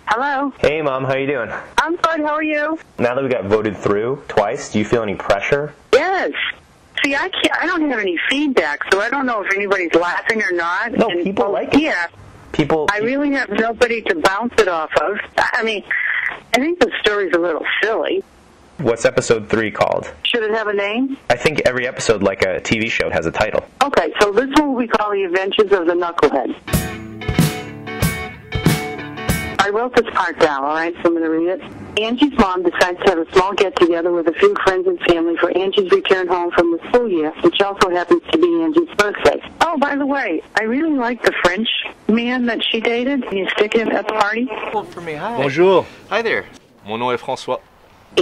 Hello. Hey, Mom. How you doing? I'm good. How are you? Now that we got voted through twice, do you feel any pressure? Yes. See, I don't have any feedback, so I don't know if anybody's laughing or not. No, people like it. Yeah. People. I really have nobody to bounce it off of. I mean, I think the story's a little silly. What's episode 3 called? Should it have a name? I think every episode, like a TV show, has a title. Okay, so this one we call The Adventures of the Knucklehead. I wrote this part down, all right, so I'm going to read it. Angie's mom decides to have a small get-together with a few friends and family for Angie's return home from the school year, which also happens to be Angie's birthday. Oh, by the way, I really like the French man that she dated. Can you stick him at the party? For me, hi. Bonjour. Hi there. Mon nom est François.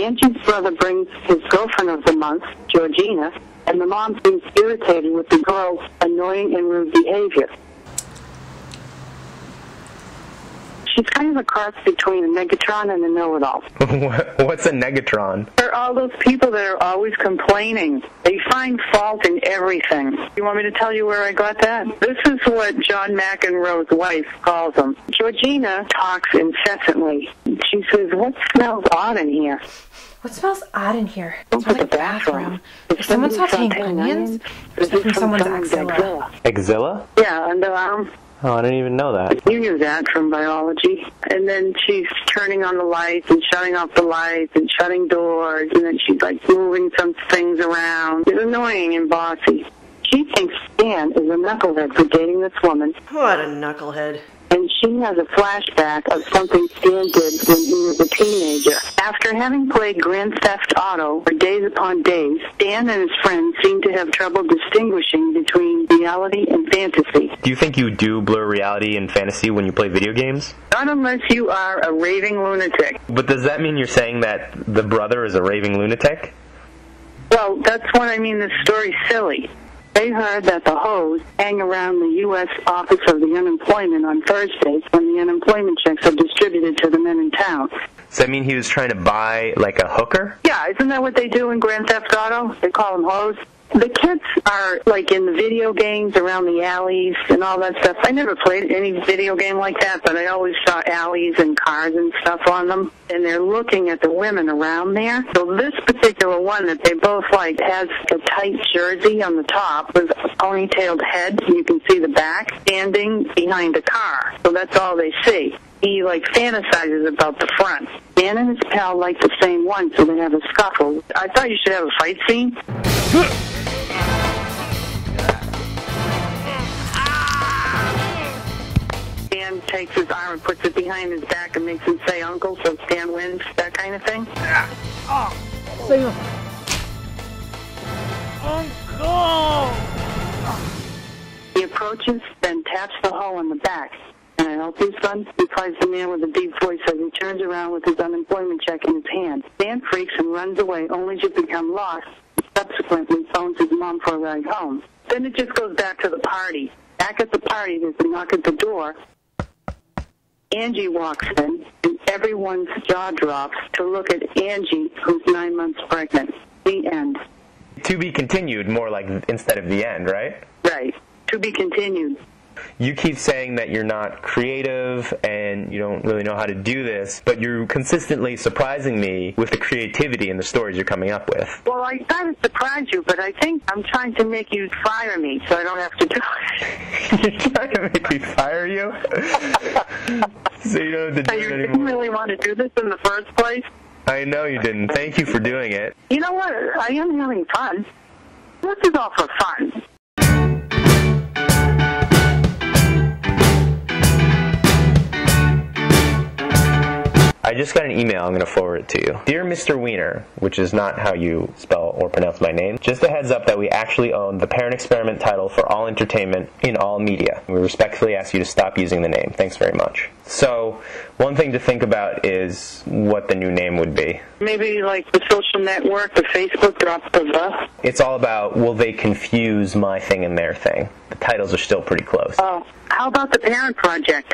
Angie's brother brings his girlfriend of the month, Georgina, and the mom seems irritated with the girl's annoying and rude behavior. She's kind of a cross between a negatron and a know-it-all. What's a negatron? They're all those people that are always complaining. They find fault in everything. You want me to tell you where I got that? This is what John McEnroe's wife calls them. Georgina talks incessantly. She says, "What smells odd in here?" What smells odd in here? Don't It smells put like the a bathroom. bathroom. Is someone sauteing onions? Or is it from someone's axilla? Axilla? Yeah, underarm. Oh, I didn't even know that. You knew that from biology. And then she's turning on the lights and shutting off the lights and shutting doors. And then she's like moving some things around. It's annoying and bossy. She thinks Stan is a knucklehead for dating this woman. What a knucklehead. And she has a flashback of something Stan did when he was a teenager. After having played Grand Theft Auto for days upon days, Stan and his friends seem to have trouble distinguishing between reality and fantasy. Do you think you do blur reality and fantasy when you play video games? Not unless you are a raving lunatic. But does that mean you're saying that the brother is a raving lunatic? Well, that's what I mean. This story's silly. They heard that the hoes hang around the U.S. Office of the Unemployment on Thursdays when the unemployment checks are distributed to the men in town. Does that mean he was trying to buy, like, a hooker? Yeah, isn't that what they do in Grand Theft Auto? They call them hoes. The kids are, like, in the video games around the alleys and all that stuff. I never played any video game like that, but I always saw alleys and cars and stuff on them. And they're looking at the women around there. So this particular one that they both like has a tight jersey on the top with a ponytailed head. You can see the back standing behind a car. So that's all they see. He, like, fantasizes about the front. Dan and his pal like the same one, so they have a scuffle. I thought you should have a fight scene. Stan takes his arm and puts it behind his back and makes him say uncle, so Stan wins, that kind of thing. Say Uncle! He approaches, then taps the hole in the back. "Can I help you, son?" replies the man with a deep voice as he turns around with his unemployment check in his hand. Stan freaks and runs away, only to become lost. Subsequently phones his mom for a ride home. Then it just goes back to the party. Back at the party, there's a knock at the door. Angie walks in, and everyone's jaw drops to look at Angie, who's 9 months pregnant. The end. To be continued, more like instead of the end, right? Right. To be continued. You keep saying that you're not creative and you don't really know how to do this, but you're consistently surprising me with the creativity in the stories you're coming up with. Well, I thought it surprised you, but I think I'm trying to make you fire me so I don't have to do it. You're trying to make me fire you? So you don't have to do You it didn't anymore? really want to do this in the first place? I know you didn't. Thank you for doing it. You know what? I am having fun. This is all for fun. I just got an email. I'm going to forward it to you. Dear Mr. Wiener, which is not how you spell or pronounce my name, just a heads up that we actually own the Parent Experiment title for all entertainment in all media. We respectfully ask you to stop using the name. Thanks very much. So, one thing to think about is what the new name would be. Maybe like the social network, the Facebook drops the the. It's all about, will they confuse my thing and their thing? The titles are still pretty close. Oh, how about the Parent Project?